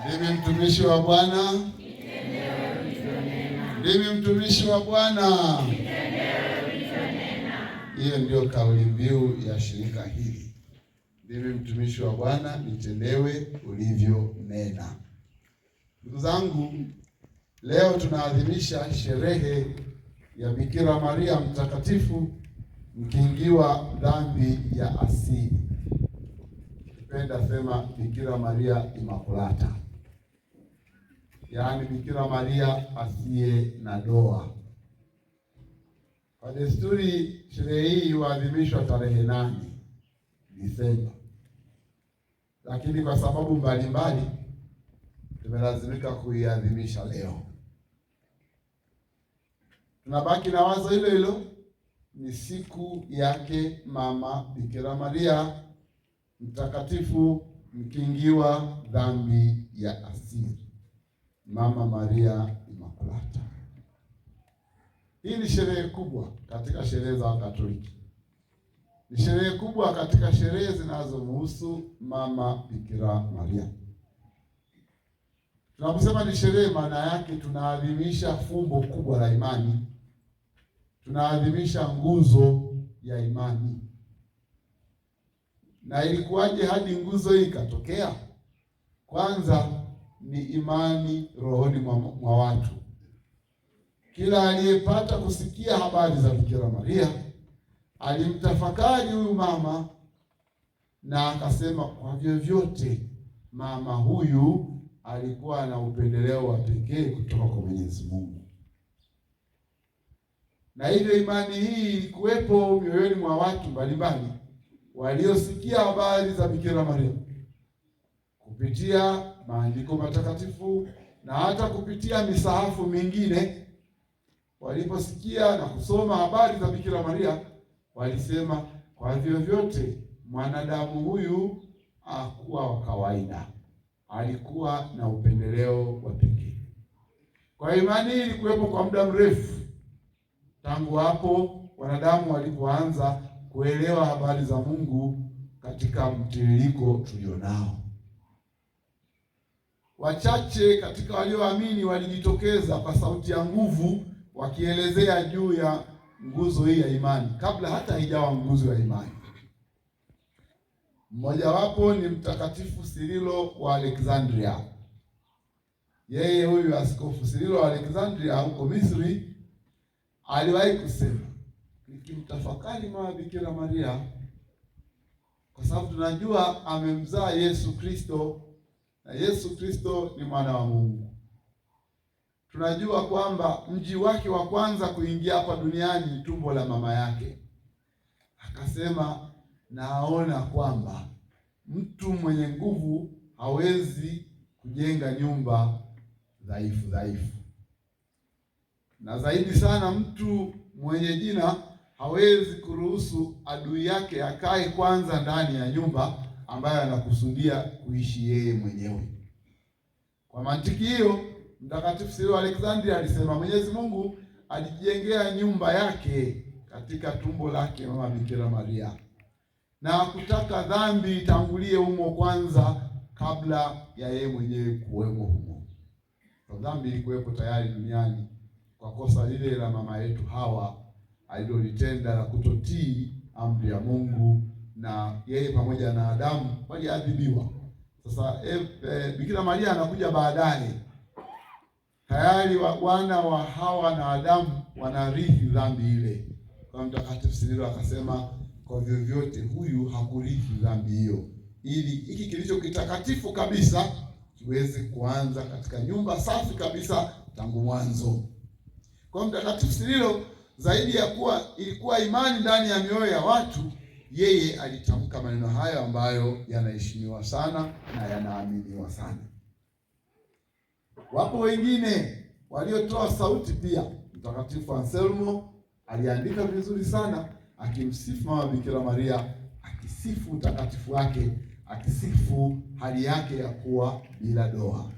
Ndimi mtumishi wa Bwana, ndimi mtumishi wa Bwana. Hiyo ndio kauli mbiu ya shirika hili. Ndimi mtumishi wa Bwana, nitendewe ulivyonena. Ndugu zangu, leo tunaadhimisha sherehe ya Bikira Maria mtakatifu mkingiwa dhambi ya asili. Nipenda sema Bikira Maria Immaculata, yaani Bikira Maria asiye na doa. Kwa desturi, sherehe hii huadhimishwa tarehe 8 Disemba, lakini kwa sababu mbalimbali tumelazimika kuiadhimisha leo. Tunabaki na wazo hilo hilo, ni siku yake Mama Bikira Maria mtakatifu mkingiwa dhambi ya asili, Mama Maria Immaculata. Hii ni sherehe kubwa katika sherehe za Wakatoliki. Ni sherehe kubwa katika sherehe zinazomhusu Mama Bikira Maria. Tunaposema ni sherehe, maana yake tunaadhimisha fumbo kubwa la imani. Tunaadhimisha nguzo ya imani. Na ilikuwaje hadi nguzo hii ikatokea? Kwanza ni imani rohoni mwa watu. Kila aliyepata kusikia habari za Bikira Maria alimtafakari huyu mama na akasema, kwa vyovyote mama huyu alikuwa na upendeleo wa pekee kutoka kwa Mwenyezi Mungu. Na hivyo imani hii ilikuwepo mioyoni mwa watu mbalimbali waliosikia habari za Bikira Maria kupitia maandiko matakatifu na hata kupitia misahafu mingine. Waliposikia na kusoma habari za Bikira Maria walisema, kwa vyovyote mwanadamu huyu hakuwa wa kawaida, alikuwa na upendeleo wa pekee. Kwa imani hii ilikuwepo kwa muda mrefu, tangu hapo wanadamu walipoanza kuelewa habari za Mungu katika mtiririko tulionao. Wachache katika walioamini walijitokeza kwa sauti ya nguvu wakielezea juu ya nguzo hii ya imani kabla hata haijawa nguzo ya imani. Mmojawapo ni Mtakatifu Sirilo wa Alexandria. Yeye huyu Askofu Sirilo wa Alexandria huko Misri aliwahi kusema, nikimtafakari Mama Bikira Maria, kwa sababu tunajua amemzaa Yesu Kristo na Yesu Kristo ni mwana wa Mungu. Tunajua kwamba mji wake wa kwanza kuingia hapa duniani ni tumbo la mama yake. Akasema, naona kwamba mtu mwenye nguvu hawezi kujenga nyumba dhaifu, na zaidi sana mtu mwenye jina hawezi kuruhusu adui yake akae kwanza ndani ya nyumba ambayo anakusudia kuishi yeye mwenyewe. Kwa mantiki hiyo, Mtakatifu Sirilo wa Alexandria alisema Mwenyezi Mungu alijengea nyumba yake katika tumbo lake Mama Bikira Maria, na kutaka dhambi itangulie humo kwanza kabla ya yeye mwenyewe kuwemo humo. Kwa dhambi ilikuwepo tayari duniani kwa kosa lile la mama yetu Hawa alilolitenda la kutotii amri ya Mungu, na yeye pamoja na Adamu waliadhibiwa. Sasa Bikira Maria anakuja baadaye, tayari wana wa Hawa na Adamu wanarithi dhambi ile. Kwa Mtakatifu Sirilo akasema, kwa vyovyote huyu hakurithi dhambi hiyo, ili hiki kilicho kitakatifu kabisa kiweze kuanza katika nyumba safi kabisa tangu mwanzo. Kwa Mtakatifu Sirilo, zaidi ya kuwa ilikuwa imani ndani ya mioyo ya watu, yeye alitamka maneno hayo ambayo yanaheshimiwa sana na yanaaminiwa sana. Wapo wengine waliotoa sauti pia. Mtakatifu Anselmo aliandika vizuri sana akimsifu Mama Bikira Maria, akisifu utakatifu wake, akisifu hali yake ya kuwa bila doa.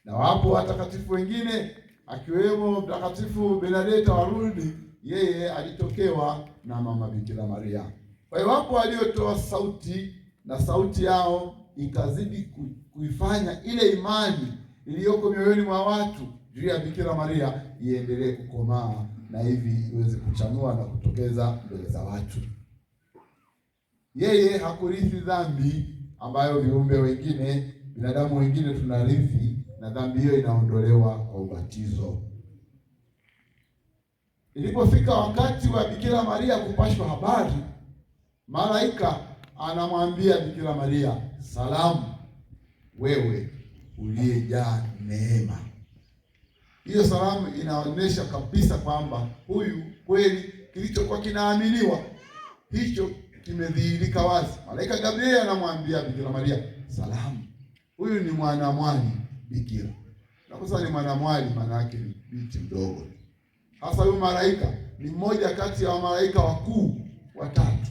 Na wapo watakatifu wengine akiwemo Mtakatifu Benedetta wa Lourdes, yeye alitokewa na Mama Bikira Maria. Kwa hiyo wapo waliotoa sauti na sauti yao ikazidi kuifanya ile imani iliyoko mioyoni mwa watu juu ya Bikira Maria iendelee kukomaa na hivi iweze kuchanua na kutokeza mbele za watu. Yeye hakurithi dhambi ambayo viumbe wengine, binadamu wengine tunarithi, na dhambi hiyo inaondolewa kwa ubatizo. Ilipofika wakati wa Bikira Maria kupashwa habari, malaika anamwambia Bikira Maria, salamu wewe uliyejaa neema. Hiyo salamu inaonyesha kabisa kwamba huyu kweli kilichokuwa kinaaminiwa hicho kimedhihirika wazi. Malaika Gabriel anamwambia Bikira Maria, salamu, huyu ni mwanamwali bikira. Na kwa sababu ni mwanamwali, maana yake ni binti mdogo. Hasa huyu malaika ni mmoja kati ya malaika wakuu watatu.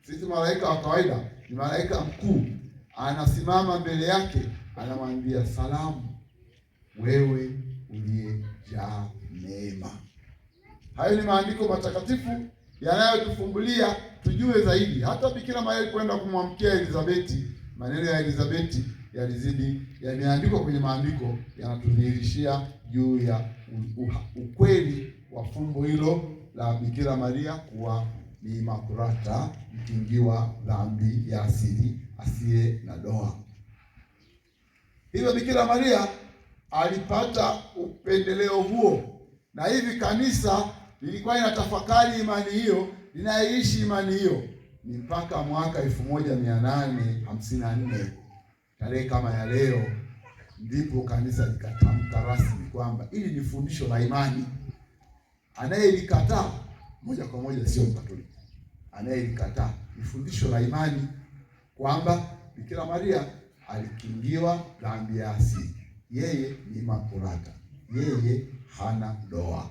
Sisi malaika wa kawaida ni malaika mkuu, anasimama mbele yake, anamwambia salamu wewe uliyejaa neema. Hayo ni maandiko matakatifu yanayotufumbulia tujue zaidi. Hata Bikira Maria alikwenda kumwamkia Elizabeti, maneno ya Elizabeti yalizidi, yameandikwa kwenye maandiko, yanatudhihirishia juu ya ukweli wa fumbo hilo la Bikira Maria kuwa ni Imakulata, mkingiwa dhambi ya asili, asiye na doa. Hivyo Bikira Maria alipata upendeleo huo, na hivi kanisa lilikuwa linatafakari imani hiyo, linaishi imani hiyo ni mpaka mwaka 1854 tarehe kama ya leo, ndipo kanisa likatamka rasmi kwamba ili ni fundisho la imani. Anayelikataa moja kwa moja sio Mkatoliki. Anayelikataa ni fundisho la imani kwamba Bikira Maria alikingiwa dhambi ya asili, yeye ni Imakulata, yeye hana doa.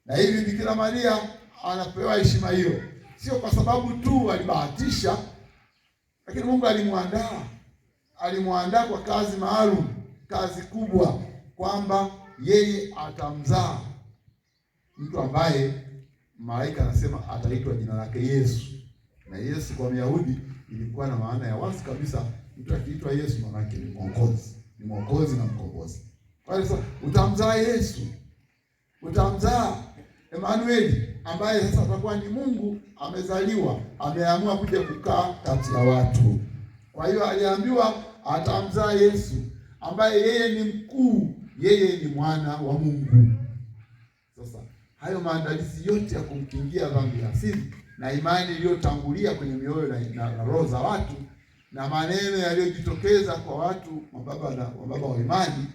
Na hivi Bikira Maria anapewa heshima hiyo sio kwa sababu tu alibahatisha, lakini Mungu alimwandaa kwa kazi maalum, kazi kubwa, kwamba yeye atamzaa mtu ambaye malaika anasema ataitwa jina lake Yesu. Na Yesu kwa Myahudi ilikuwa na maana ya wazi kabisa, mtu akiitwa Yesu maana yake ni mwokozi, ni mwokozi na mkombozi. Kwa hiyo sasa utamzaa Yesu, utamzaa Emanueli, ambaye sasa atakuwa ni Mungu amezaliwa, ameamua kuja kukaa kati ya watu. Kwa hiyo aliambiwa atamzaa Yesu, ambaye yeye ni mkuu, yeye ni mwana wa Mungu. Sasa hayo maandalizi yote ya kumkingia dhambi ya asili na imani iliyotangulia kwenye mioyo na roho za watu na maneno yaliyojitokeza kwa watu mababa wa imani,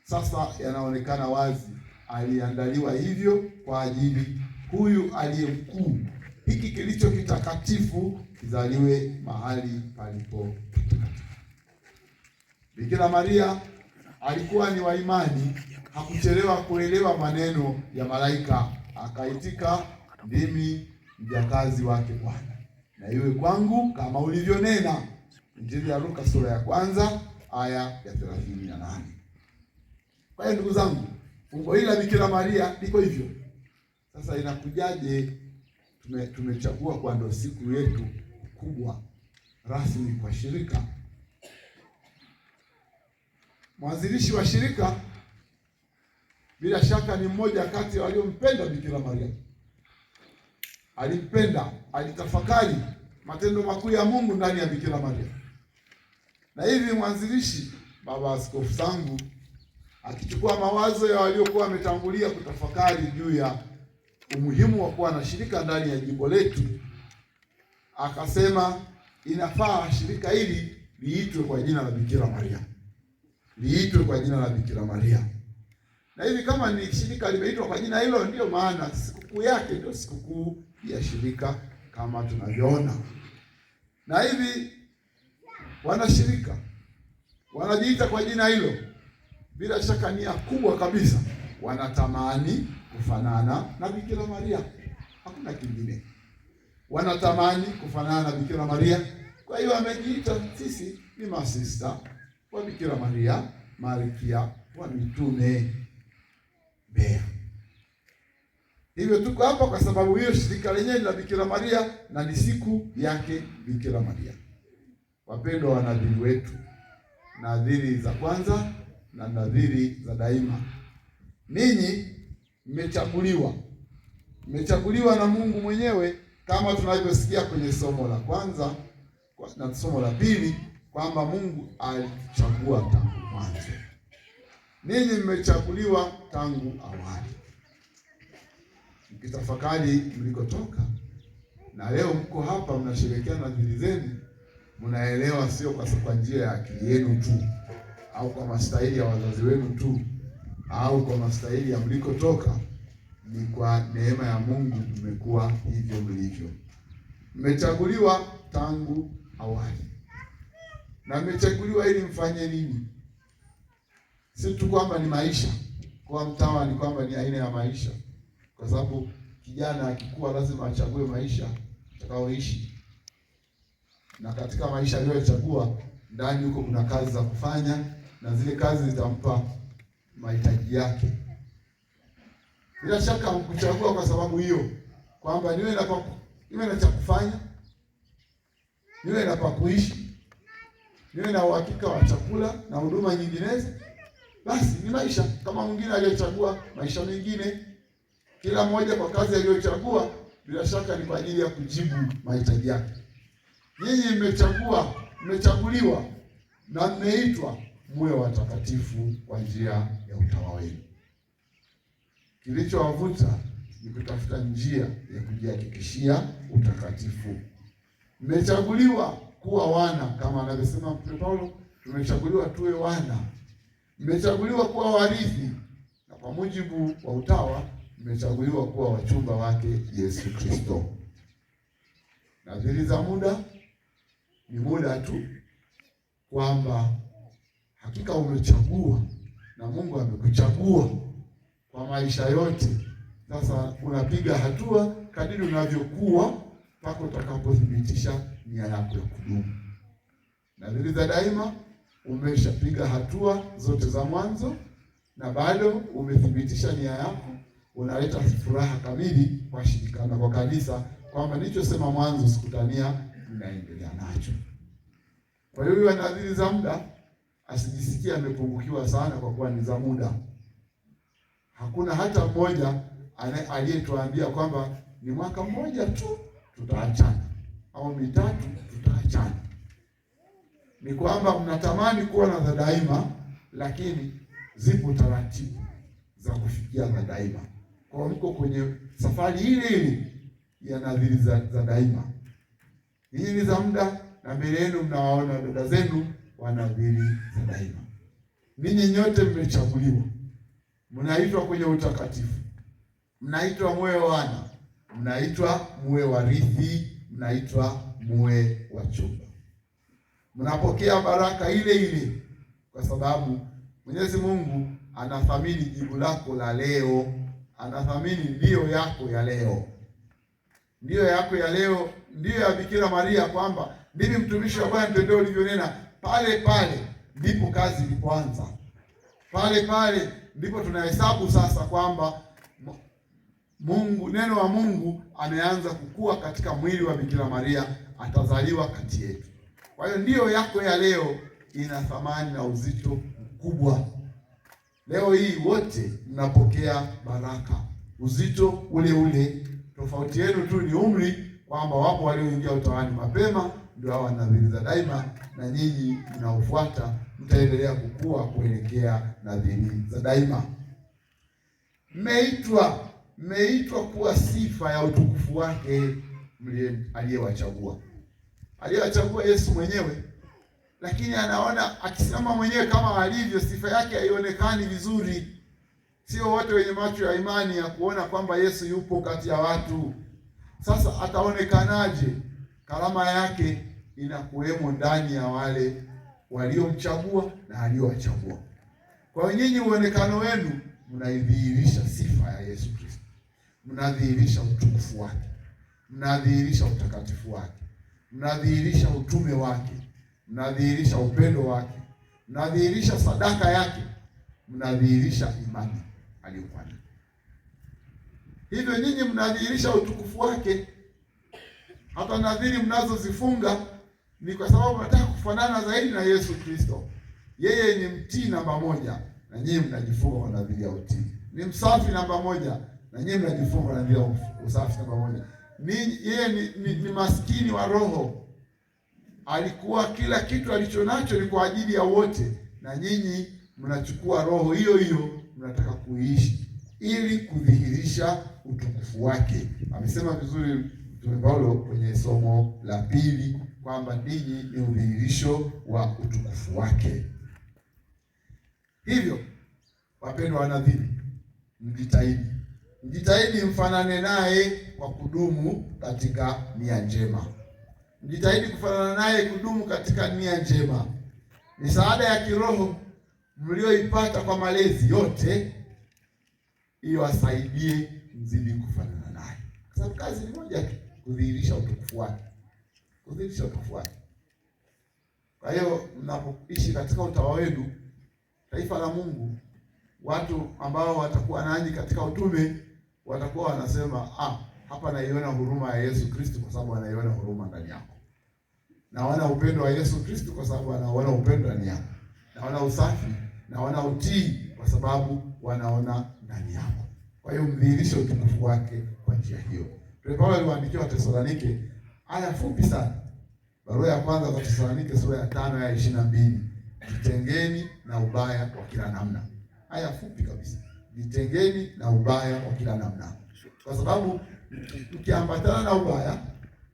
sasa yanaonekana wazi. Aliandaliwa hivyo kwa ajili huyu aliye mkuu, hiki kilicho kitakatifu kizaliwe mahali palipo patakatifu. Bikira Maria alikuwa ni wa imani, hakuchelewa kuelewa maneno ya malaika, akaitika, ndimi mjakazi wake Bwana, na iwe kwangu kama ulivyonena. Injili ya Luka sura ya 1 aya ya 38. Kwa hiyo ndugu zangu, fumbo hili la Bikira Maria liko hivyo. Sasa inakujaje tumechagua kwa ndo siku yetu kubwa rasmi kwa shirika? Mwanzilishi wa shirika bila shaka ni mmoja kati ya waliompenda Bikira Maria. Alimpenda, alitafakari matendo makuu ya Mungu ndani ya Bikira Maria. Na hivi mwanzilishi Baba Askofu Sangu akichukua mawazo ya waliokuwa wametangulia kutafakari juu ya umuhimu wa kuwa na shirika ndani ya jimbo letu, akasema inafaa shirika hili liitwe kwa jina la Bikira Maria. Liitwe kwa jina la Bikira Maria. Na hivi kama ni shirika limeitwa kwa jina hilo, ndio maana sikukuu yake ndio sikukuu ya shirika kama tunavyoona. Na hivi wanashirika wanajiita kwa jina hilo, bila shaka nia kubwa kabisa, wanatamani kufanana na Bikira Maria. Hakuna kingine. Wanatamani kufanana na Bikira Maria. Kwa hiyo wamejiita sisi ni masista wa Bikira Maria, Malkia wa mitume Mbeya. Hivyo tuko hapa kwa sababu hiyo shirika lenyewe la Bikira Maria na ni siku yake Bikira Maria. wapendwa wanadhiri wetu, nadhiri za kwanza na nadhiri za daima. Ninyi mmechaguliwa na Mungu mwenyewe, kama tunavyosikia kwenye somo la kwanza na somo la pili kwamba Mungu alichagua tangu mwanzo. Ninyi mmechaguliwa tangu awali. Mkitafakari mlikotoka na leo mko hapa mnasherehekea nadhiri zenu, mnaelewa sio kwa njia ya akili yenu tu, au kwa mastahili ya wazazi wenu tu, au kwa mastahili ya mlikotoka. Ni kwa neema ya Mungu mmekuwa hivyo mlivyo. Mmechaguliwa tangu awali. Na mmechaguliwa ili mfanye nini? Si tu kwamba ni maisha. Kwa mtawa ni kwamba ni aina ya maisha. Kwa sababu kijana akikua lazima achague maisha atakayoishi. Na katika maisha aliyochagua, ndani huko kuna kazi za kufanya, na zile kazi zitampa mahitaji yake. Bila shaka mkuchagua kwa sababu hiyo, kwamba niwe na cha kufanya, niwe na pa kuishi, niwe na uhakika wa chakula na huduma nyinginezo. Basi ni maisha kama mwingine aliyochagua maisha mengine. Kila mmoja kwa kazi aliyochagua, bila shaka ni kwa ajili ya kujibu mahitaji yake. Nyinyi mmechaguliwa na mmeitwa muwe watakatifu kwa njia ya utawa wenu. Kilichowavuta ni kutafuta njia ya kujihakikishia utakatifu. Mmechaguliwa kuwa wana, kama anavyosema Mtume Paulo, tumechaguliwa tuwe wana. Mmechaguliwa kuwa warithi, na kwa mujibu wa utawa mmechaguliwa kuwa wachumba wake Yesu Kristo. Nadhiri za muda ni muda tu, kwamba hakika umechagua na Mungu amekuchagua kwa maisha yote. Sasa unapiga hatua kadiri unavyokuwa mpaka utakapothibitisha nia yako ya kudumu. Nadhiri za daima, umeshapiga hatua zote za mwanzo na bado umethibitisha nia yako, unaleta furaha kamili kwa shirika na kwa kanisa kwamba nilichosema mwanzo sikutania, ninaendelea nacho. Kwa hiyo nadhiri za muda asijisikie amepungukiwa sana kwa kuwa ni za muda. Hakuna hata mmoja aliyetuambia kwamba ni mwaka mmoja tu tutaachana au mitatu tutaachana. Ni kwamba mnatamani kuwa na za daima, lakini zipo taratibu za kufikia za daima. Kwa mko kwenye safari ile ya nadhiri za daima. Hii ni za muda, na mbele yenu mnawaona dada zenu wanadhiri za daima. Ninyi nyote mmechaguliwa. Mnaitwa kwenye utakatifu. Mnaitwa muwe wana. Mnaitwa muwe warithi. Mnaitwa muwe wachumba. Mnapokea baraka ile ile, kwa sababu Mwenyezi Mungu anathamini jibu lako la leo. Anathamini ndio yako ya leo. Ndio yako ya leo, ndio ya Bikira Maria, kwamba ndimi mtumishi wa Bwana, nitendee ulivyonena. Pale pale ndipo kazi ilipoanza. Pale pale ndipo tunahesabu sasa kwamba Mungu, neno wa Mungu ameanza kukua katika mwili wa Bikira Maria, atazaliwa kati yetu. Kwa hiyo ndio yako ya leo ina thamani na uzito mkubwa. Leo hii wote mnapokea baraka, uzito ule ule. Tofauti yenu tu ni umri, kwamba wapo walioingia utawani mapema, ndio hao nadhiri za daima, na nyinyi mnaofuata mtaendelea kukua kuelekea nadhiri za daima. Mmeitwa kuwa sifa ya utukufu wake aliyewachagua. Aliyewachagua Yesu mwenyewe, lakini anaona akisimama mwenyewe kama alivyo, sifa yake haionekani vizuri. Sio wote wenye macho ya imani ya kuona kwamba Yesu yupo kati ya watu. Sasa ataonekanaje? Karama yake inakuwemo ndani ya wale waliomchagua na aliowachagua. Kwa hiyo nyinyi, uonekano wenu mnaidhihirisha sifa ya Yesu Kristo. Mnadhihirisha utukufu wake. Mnadhihirisha utakatifu wake. Mnadhihirisha utume wake. Mnadhihirisha upendo wake. Mnadhihirisha sadaka yake. Mnadhihirisha imani aliyokuwa nayo. Hivyo nyinyi mnadhihirisha utukufu wake. Hata nadhiri mnazozifunga ni kwa sababu nataka kufanana zaidi na Yesu Kristo. Yeye ni mtii namba moja, na nyinyi mnajifunga kwa nadhiri ya utii. Ni msafi namba moja, na nyinyi mnajifunga kwa nadhiri ya usafi namba moja. Yeye ni maskini wa roho. Alikuwa kila kitu alichonacho ni kwa ajili ya wote, na nyinyi mnachukua roho hiyo hiyo, mnataka kuishi ili kudhihirisha utukufu wake. Amesema vizuri Mtume Paulo kwenye somo la pili kwamba ninyi ni udhihirisho wa utukufu wake. Hivyo wapendwa wanadhiri, mjitahidi mfanane naye kwa kudumu katika nia njema. Mjitahidi kufanana naye, kudumu katika nia njema. Misaada ya kiroho mlioipata kwa malezi yote hiyo asaidie mzidi kufanana naye, kwa sababu kazi ni moja tu, kudhihirisha utukufu wake, kudhihirisha utukufu wake. Kwa hiyo mnapoishi katika utawa wenu, taifa la Mungu, watu ambao watakuwa nanyi katika utume watakuwa wanasema, hapa naiona huruma ya Yesu Kristo, kwa sababu anaiona huruma ndani yako. Naona upendo wa Yesu Kristo kwa sababu anaona upendo ndani yako. Naona usafi, naona utii kwa sababu wanaona ndani yako. Kwa hiyo mdhihirishe utukufu wake kwa njia hiyo. Paulo aliwaandikia Wathesalonike aya fupi sana. Barua ya kwanza kwa Wathesalonike sura ya 5 aya 22. Jitengeni na ubaya wa kila namna. Aya fupi kabisa. Jitengeni na ubaya wa kila namna. Kwa sababu mkiambatana na ubaya,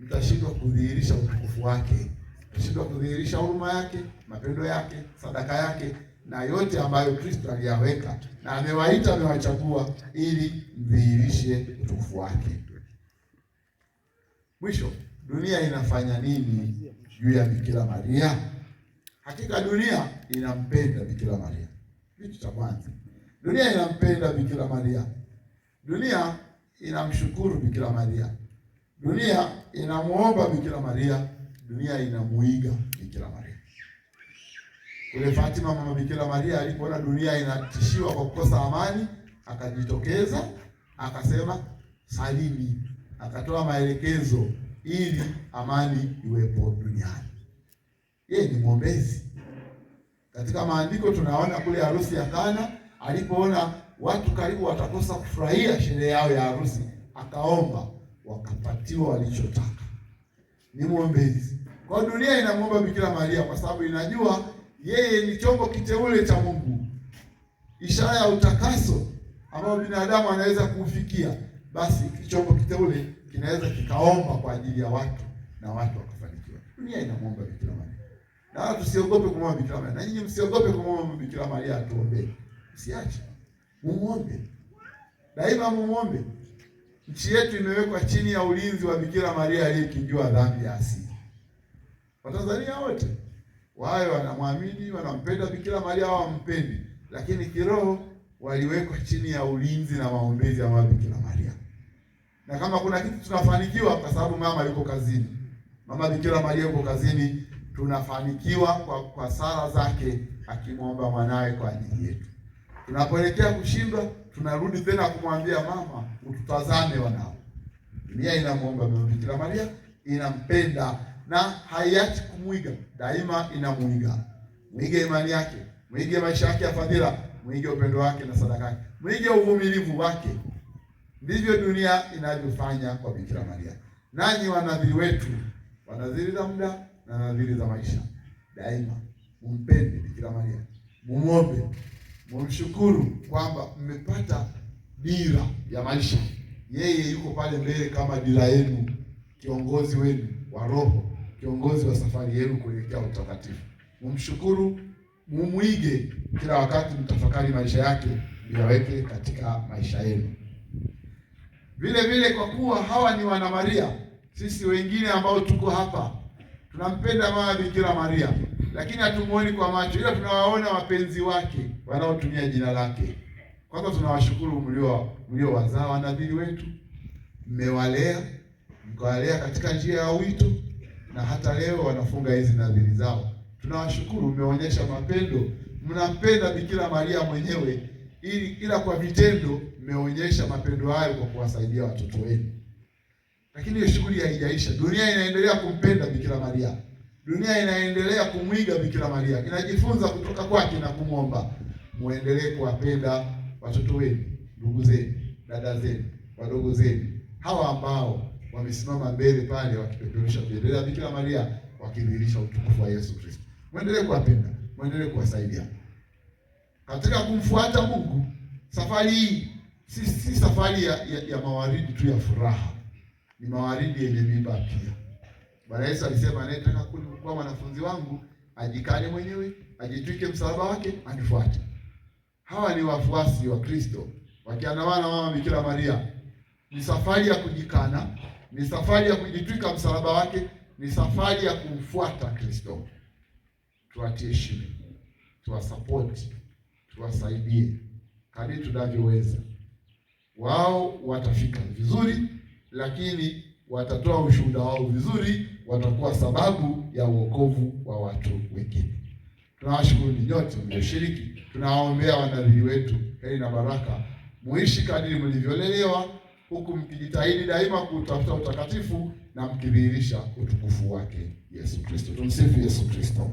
mtashindwa kudhihirisha utukufu wake. Mtashindwa kudhihirisha huruma yake, mapendo yake, sadaka yake, na yote ambayo Kristo aliyaweka na amewaita, amewachagua ili mdhihirishe utukufu wake. Mwisho, dunia inafanya nini juu ya Bikira Maria? Hakika dunia inampenda Bikira Maria. Kitu cha kwanza, dunia inampenda Bikira Maria. Dunia inamshukuru Bikira Maria. Dunia inamuomba Bikira Maria. Dunia inamuiga Bikira Maria. Ule Fatima, mama Bikira Maria, alipoona dunia inatishiwa kwa kukosa amani, akajitokeza akasema salini, akatoa maelekezo ili amani iwepo duniani. Yeye ni mwombezi. Katika maandiko tunaona kule harusi ya Kana, alipoona watu karibu watakosa kufurahia sherehe yao ya harusi, akaomba wakapatiwa walichotaka. Ni mwombezi. Kwa dunia inamuomba Bikira Maria kwa sababu inajua yeye ni chombo kiteule cha Mungu, ishara ya utakaso ambao binadamu anaweza kufikia. Basi chombo kiteule kinaweza kikaomba kwa ajili ya watu na watu wakafanikiwa. Dunia inamuomba Bikira Maria. Na tusiogope kumwomba Bikira Maria. Na nyinyi msiogope kumwomba Bikira Maria atuombee. Usiache. Muombe. Daima muombe. Nchi yetu imewekwa chini ya ulinzi wa Bikira Maria aliyekijua dhambi ya asili. Watanzania wote wao wanamwamini, wanampenda Bikira Maria au wampendi, lakini kiroho waliwekwa chini ya ulinzi na maombezi ya mama Bikira Maria. Na kama kuna kitu tunafanikiwa kwa sababu mama yuko kazini. Mama Bikira Maria yuko kazini, tunafanikiwa kwa sala zake akimwomba mwanawe kwa ajili yetu. Tunapoelekea kushindwa, tunarudi tena kumwambia mama, ututazame wanao. Dunia inamuomba mama Bikira Maria, inampenda na haiachi kumwiga, daima inamuiga. Mwige imani yake, mwige maisha yake ya fadhila, mwige upendo wake na sadaka yake, mwige uvumilivu wake. Ndivyo dunia inavyofanya kwa Bikira Maria. Nanyi wanadhiri wetu, wanadhiri za muda na nadhiri za maisha, daima mumpende Bikira Maria, mumuombe, mumshukuru kwamba mmepata dira ya maisha. Yeye yuko pale mbele kama dira yenu, kiongozi wenu wa roho, kiongozi wa safari yenu kuelekea utakatifu. Mumshukuru, mumuige kila wakati, mtafakari maisha yake, yaweke katika maisha yenu. Vile vile, kwa kuwa hawa ni wana Maria, sisi wengine ambao tuko hapa tunampenda mama Bikira Maria, lakini hatumuoni kwa macho, ila tunawaona wapenzi wake wanaotumia jina lake. Kwanza tunawashukuru mliowazaa wanadhiri wetu, mmewalea, mkawalea katika njia ya wito, na hata leo wanafunga hizi nadhiri zao. Tunawashukuru, mmeonyesha mapendo, mnampenda Bikira Maria mwenyewe, ila kwa vitendo mmeonyesha mapendo hayo kwa kuwasaidia watoto wenu. Lakini hiyo shughuli haijaisha. Dunia inaendelea kumpenda Bikira Maria. Dunia inaendelea kumwiga Bikira Maria, inajifunza kutoka kwake na kumwomba. Muendelee kuwapenda watoto wenu, ndugu zenu, dada zenu, wadogo zenu, hawa ambao wamesimama mbele pale wakipeperusha bendera ya Bikira Maria, wakidhihirisha utukufu wa Yesu Kristo. Muendelee kuwapenda, muendelee kuwasaidia katika kumfuata Mungu. Safari hii si safari ya mawaridi tu ya furaha, ni mawaridi yenye miiba pia. Bwana Yesu alisema, anayetaka kuwa mwanafunzi wangu ajikane mwenyewe, ajitwike msalaba wake, anifuate. Hawa ni wafuasi wa Kristo wakiandamana na mama Bikira Maria. Ni safari ya kujikana, ni safari ya kujitwika msalaba wake, ni safari ya kumfuata Kristo. Tuwatie shime, tuwasapoti, tuwasaidie kadri tunavyoweza. Wao watafika vizuri, lakini watatoa ushuhuda wao vizuri, watakuwa sababu ya wokovu wa watu wengine. Tunawashukuru nyote mlioshiriki, tunawaombea wanadhiri wetu heri na baraka, muishi kadiri mlivyolelewa, huku mkijitahidi daima kutafuta utakatifu na mkidhihirisha utukufu wake Yesu Kristo. Tumsifu Yesu Kristo.